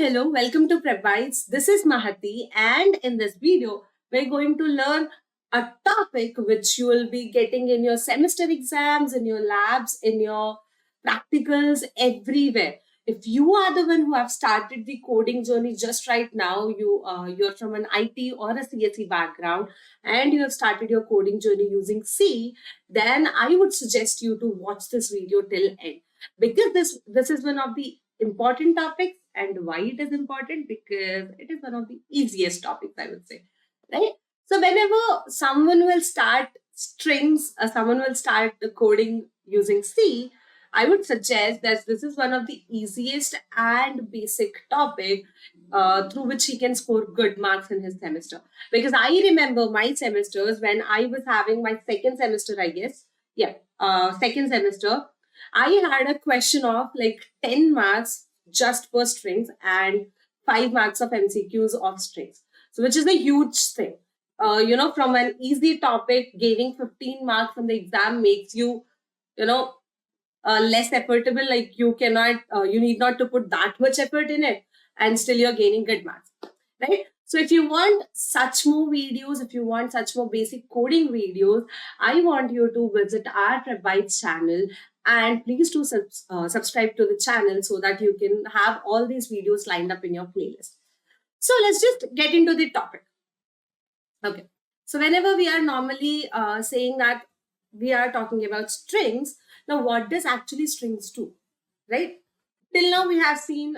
Hello, welcome to PrepBytes. This is Mahati, and in this video, we're going to learn a topic which you will be getting in your semester exams, in your labs, in your practicals, everywhere. If you are the one who have started the coding journey just right now, you're from an IT or a CSE background, and you have started your coding journey using C, then I would suggest you to watch this video till end because this is one of the important topics. And why it is important? Because it is one of the easiest topics, I would say, right? So whenever someone will start strings, someone will start the coding using C, I would suggest that this is one of the easiest and basic topic through which he can score good marks in his semester. Because I remember my semesters when I was having my second semester, I guess. Yeah, second semester. I had a question of like 10 marks just for strings and 5 marks of MCQs of strings. So, which is a huge thing. From an easy topic, gaining 15 marks from the exam makes you, less effortable. Like you need not to put that much effort in it, and still you're gaining good marks, right? So if you want such more videos, if you want such more basic coding videos, I want you to visit our PrepBytes channel and please do subscribe to the channel so that you can have all these videos lined up in your playlist. So let's just get into the topic. Okay. So whenever we are normally saying that we are talking about strings, now what does actually strings do, right? Till now we have seen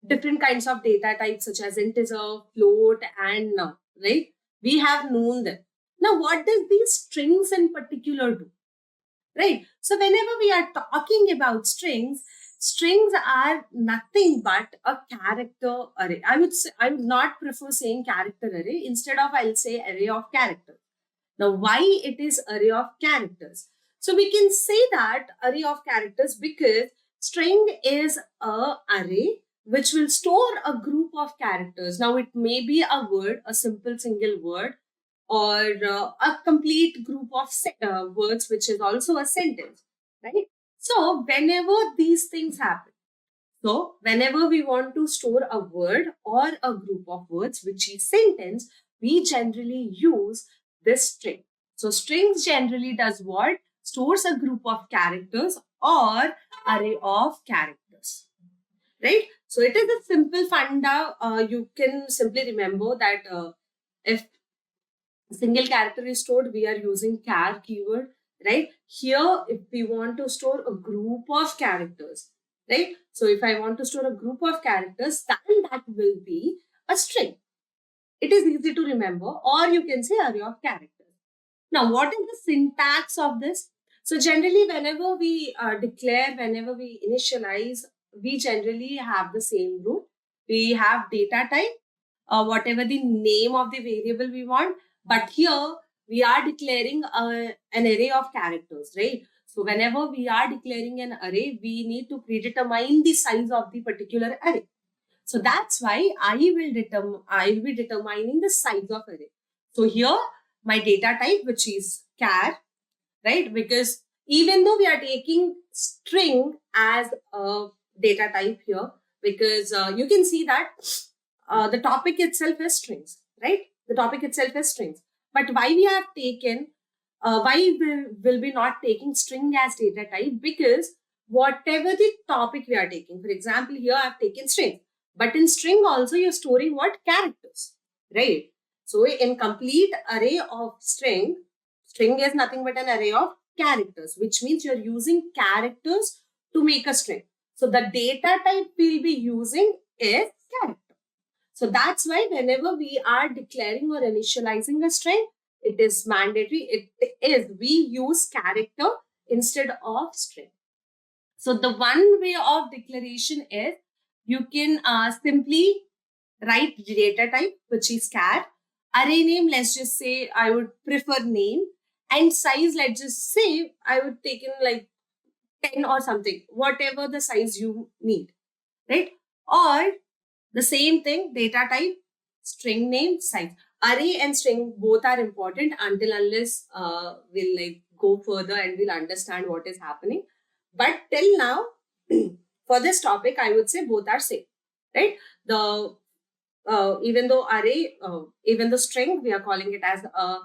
different kinds of data types such as integer, float, and num, right? We have known them. Now, what does these strings in particular do, right? So whenever we are talking about strings are nothing but a character array. I would not prefer saying character array. Instead of, I'll say array of characters. Now, why it is array of characters? So we can say that array of characters because string is a array which will store a group of characters. Now, it may be a word, a simple single word, or a complete group of words, which is also a sentence, right? So, whenever these things happen, so whenever we want to store a word or a group of words, which is sentence, we generally use this string. So, strings generally does what? Stores a group of characters or array of characters, right? So it is a simple funda. You can simply remember that if single character is stored, we are using char keyword, right? Here, if we want to store a group of characters, right? So if I want to store a group of characters, then that will be a string. It is easy to remember, or you can say array of characters. Now, what is the syntax of this? So generally, whenever we declare, whenever we initialize, we generally have the same rule. We have data type, whatever the name of the variable we want. But here, we are declaring an array of characters, right? So whenever we are declaring an array, we need to predetermine the size of the particular array. So that's why I will be determining the size of array. So here, my data type, which is char, right? Because even though we are taking string as a data type here, because you can see that the topic itself is strings, right? The topic itself is strings. But why we have taken, why will be not taking string as data type? Because whatever the topic we are taking, for example, here I have taken string, but in string also you're storing what? Characters, right? So in complete array of string is nothing but an array of characters, which means you're using characters to make a string. So the data type we'll be using is character. So that's why whenever we are declaring or initializing a string, it is mandatory. We use character instead of string. So the one way of declaration is you can simply write data type, which is char. Array name, let's just say I would prefer name. And size, let's just say I would take in like 10 or something, whatever the size you need, right? Or the same thing, data type, string name, size. Array and string both are important until unless we'll like go further and we'll understand what is happening. But till now, for this topic, I would say both are same, right? The even though array, even the string, we are calling it as a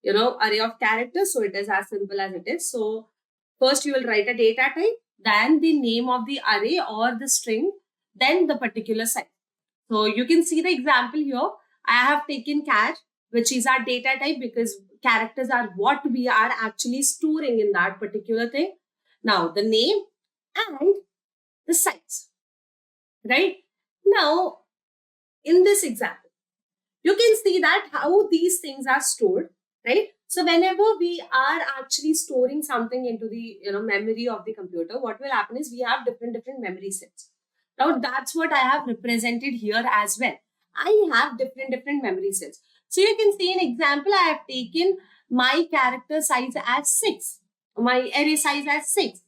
array of characters, so it is as simple as it is. So first you will write a data type, then the name of the array or the string, then the particular size. So you can see the example here. I have taken char, which is our data type, because characters are what we are actually storing in that particular thing. Now the name and the size, right? Now in this example, you can see that how these things are stored, right? So whenever we are actually storing something into the memory of the computer, what will happen is we have different memory sets. Now that's what I have represented here as well. I have different memory sets. So you can see an example. I have taken my character size as 6, my array size as 6,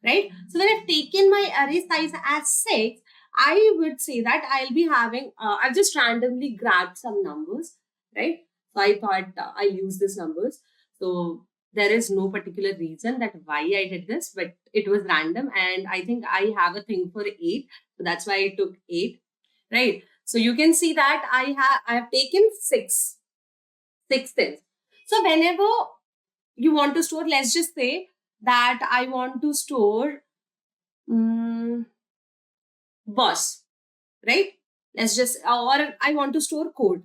right? So when I've taken my array size as 6, I would say that I'll be having, I've just randomly grabbed some numbers, right? So I thought I use these numbers. So there is no particular reason that why I did this, but it was random. And I think I have a thing for 8. So that's why I took 8, right? So you can see that I have taken 6 things. So whenever you want to store, let's just say that I want to store boss, right? Let's just, or I want to store code.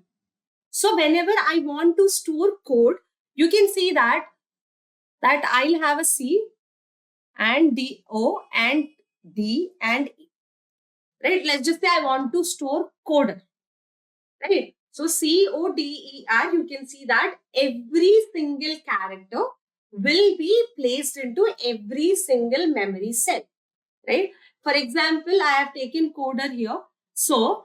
So whenever I want to store code, you can see that I'll have a C and D, O and D and E, right? Let's just say I want to store code, right? So C, O, D, E, R, you can see that every single character will be placed into every single memory cell, right? For example, I have taken coder here. So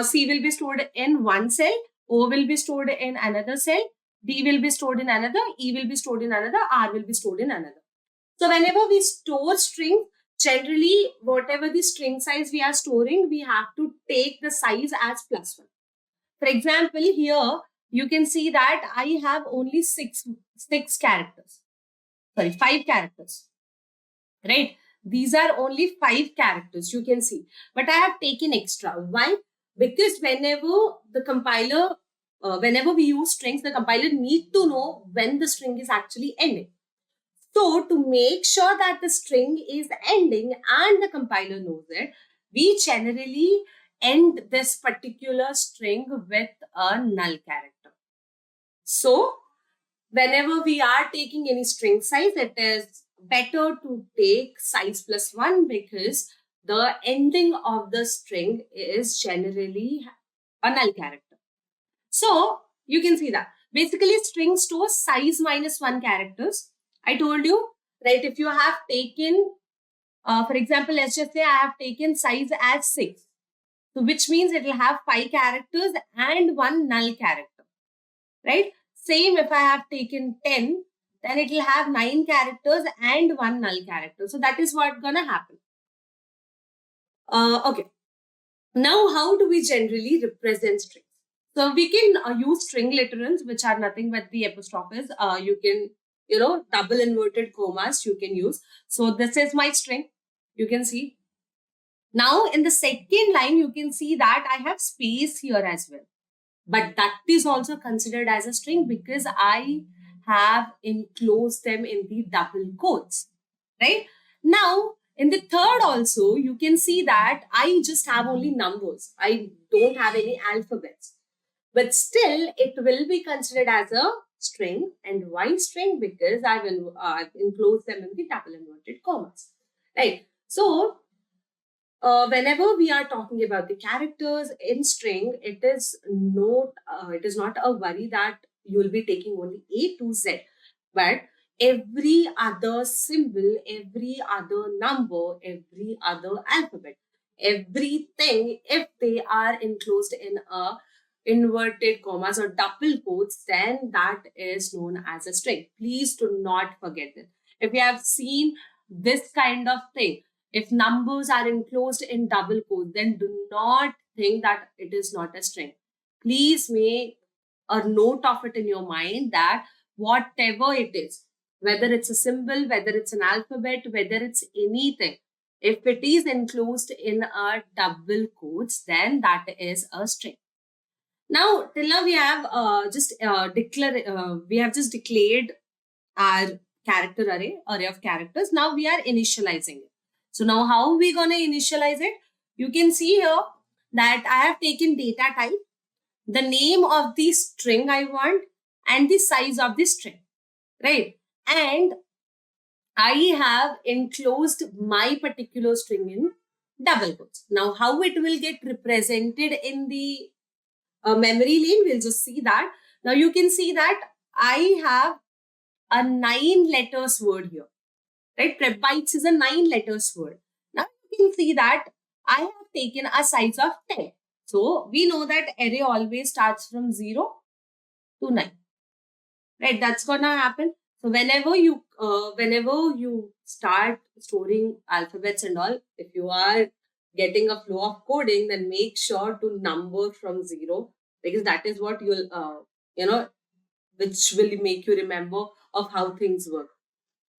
C will be stored in one cell, O will be stored in another cell, D will be stored in another, E will be stored in another, R will be stored in another. So whenever we store string, generally whatever the string size we are storing, we have to take the size as +1. For example, here you can see that I have only 5 characters, right? These are only 5 characters, you can see, but I have taken extra. Why? Because whenever we use strings, the compiler need to know when the string is actually ending. So to make sure that the string is ending and the compiler knows it, we generally end this particular string with a null character. So whenever we are taking any string size, it is better to take size +1, because the ending of the string is generally a null character. So you can see that basically string stores size -1 characters. I told you, right? If you have taken, for example, let's just say I have taken size as 6. So which means it will have 5 characters and 1 null character, right? Same if I have taken 10, then it will have 9 characters and 1 null character. So that is what's gonna happen. Okay. Now, how do we generally represent strings? So we can use string literals, which are nothing but the apostrophes. You can, double inverted commas you can use. So this is my string. You can see. Now in the second line, you can see that I have space here as well. But that is also considered as a string because I have enclosed them in the double quotes, right? Now, in the third also, you can see that I just have only numbers. I don't have any alphabets. But still, it will be considered as a string. And why string? Because I've enclosed them in the double inverted commas, right? So, whenever we are talking about the characters in string, it is not a worry that you will be taking only A to Z, but every other symbol, every other number, every other alphabet, everything, if they are enclosed in a inverted commas or double quotes, then that is known as a string. Please do not forget it. If you have seen this kind of thing, if numbers are enclosed in double quotes, then do not think that it is not a string. Please make a note of it in your mind that whatever it is, whether it's a symbol, whether it's an alphabet, whether it's anything, If it is enclosed in a double quotes, then that is a string. Now, till now we have just declared our character array of characters. Now we are initializing it. So now how are we gonna initialize it? You can see here that I have taken data type, the name of the string I want, and the size of the string, right? And I have enclosed my particular string in double quotes. Now, how it will get represented in the memory lane, we'll just see that. Now, you can see that I have a 9 letters word here, right? PrepBytes is a 9 letters word. Now, you can see that I have taken a size of 10. So, we know that array always starts from 0 to 9, right? That's gonna happen. So whenever you start storing alphabets and all, if you are getting a flow of coding, then make sure to number from 0, because that is what you'll which will make you remember of how things work.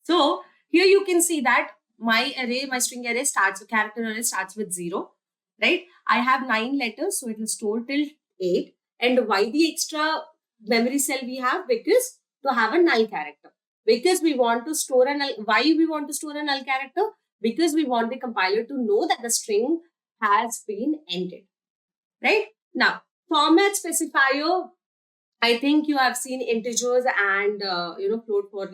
So here you can see that my string array character array starts with 0, right? I have 9 letters, so it will store till 8. And why the extra memory cell we have? Because to have a null character. Because we want to store a null. Why we want to store a null character? Because we want the compiler to know that the string has been ended, right? Now, format specifier, I think you have seen integers and float for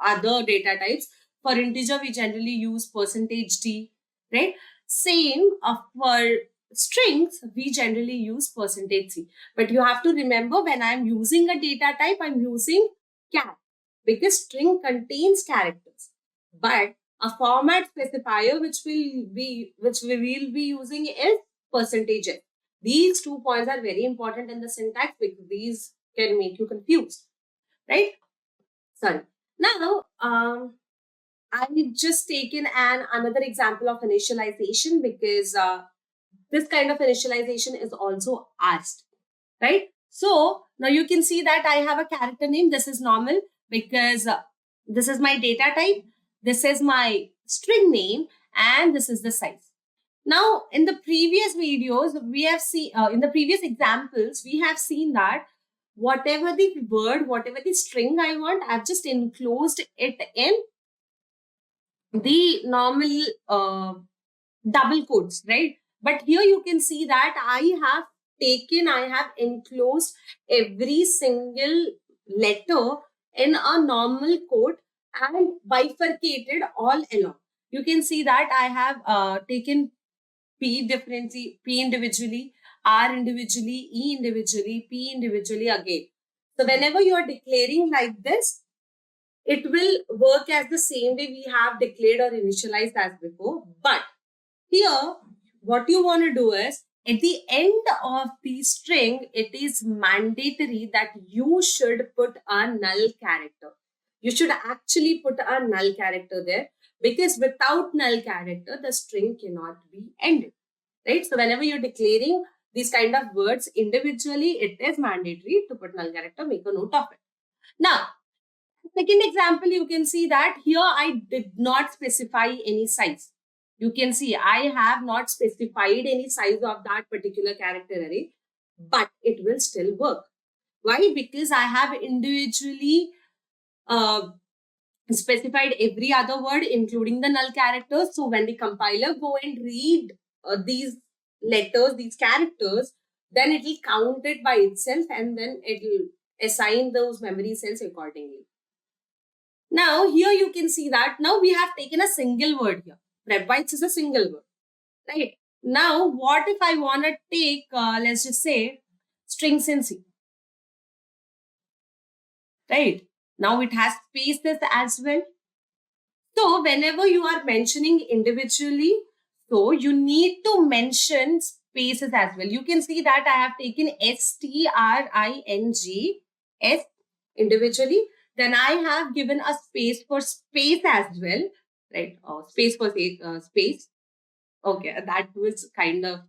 other data types. For integer, we generally use %d, right? Same for strings, we generally use %c. But you have to remember, when I'm using a data type, I'm using char, because string contains characters. But a format specifier which we will be using is %s. These 2 points are very important in the syntax, because these can make you confused, right? Sorry. Now, I've just taken another example of initialization, because this kind of initialization is also asked, right? So now you can see that I have a character name. This is normal, because this is my data type. This is my string name, and this is the size. Now, in the previous videos, we have seen, in the previous examples, we have seen that whatever the word, whatever the string I want, I've just enclosed it in the normal double quotes, right? But here you can see that I have enclosed every single letter in a normal quote and bifurcated all along. You can see that I have taken P individually, R individually, E individually, P individually again. So whenever you are declaring like this, it will work as the same way we have declared or initialized as before. But here, what you want to do is, at the end of the string, it is mandatory that you should put a null character. You should actually put a null character there, because without null character, the string cannot be ended, right? So whenever you're declaring these kind of words individually, it is mandatory to put null character. Make a note of it. Now, second example, you can see that here I did not specify any size. You can see I have not specified any size of that particular character array, but it will still work. Why? Because I have individually specified every other word, including the null characters. So when the compiler go and read these letters, these characters, then it will count it by itself, and then it will assign those memory cells accordingly. Now, here you can see that now we have taken a single word here. PrepBytes is a single word, right? Now, what if I want to take, let's just say, strings in C, right? Now it has spaces as well. So whenever you are mentioning individually, so you need to mention spaces as well. You can see that I have taken STRING individually. Then I have given a space for space as well, right? Oh, space for space. Okay, that was kind of,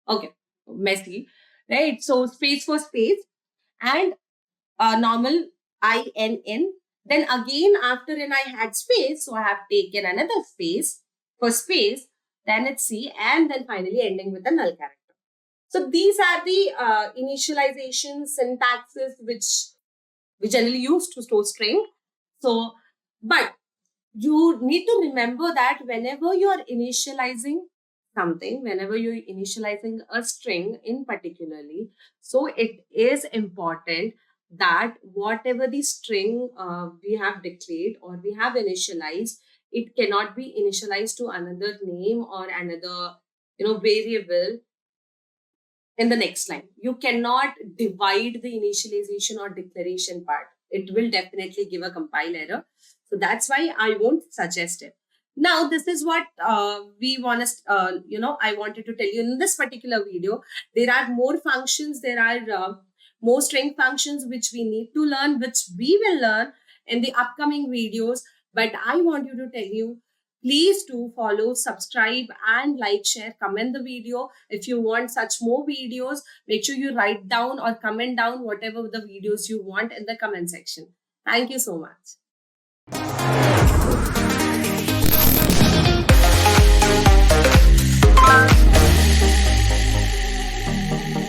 okay, messy, right? So space for space, and normal INN. Then again, after N I had space, so I have taken another space. for space, then it's C, and then finally ending with a null character. So these are the initialization syntaxes which we generally use to store string. So, but you need to remember that whenever you are initializing something, whenever you're initializing a string in particularly, so it is important that whatever the string we have declared or we have initialized, it cannot be initialized to another name or another variable in the next line. You cannot divide the initialization or declaration part. It will definitely give a compile error. So that's why I won't suggest it. Now, this is what we want to, I wanted to tell you in this particular video. There are more functions. There are more string functions which we need to learn, which we will learn in the upcoming videos. But I want you to tell you, please do follow, subscribe, and like, share, comment the video. If you want such more videos, make sure you write down or comment down whatever the videos you want in the comment section. Thank you so much.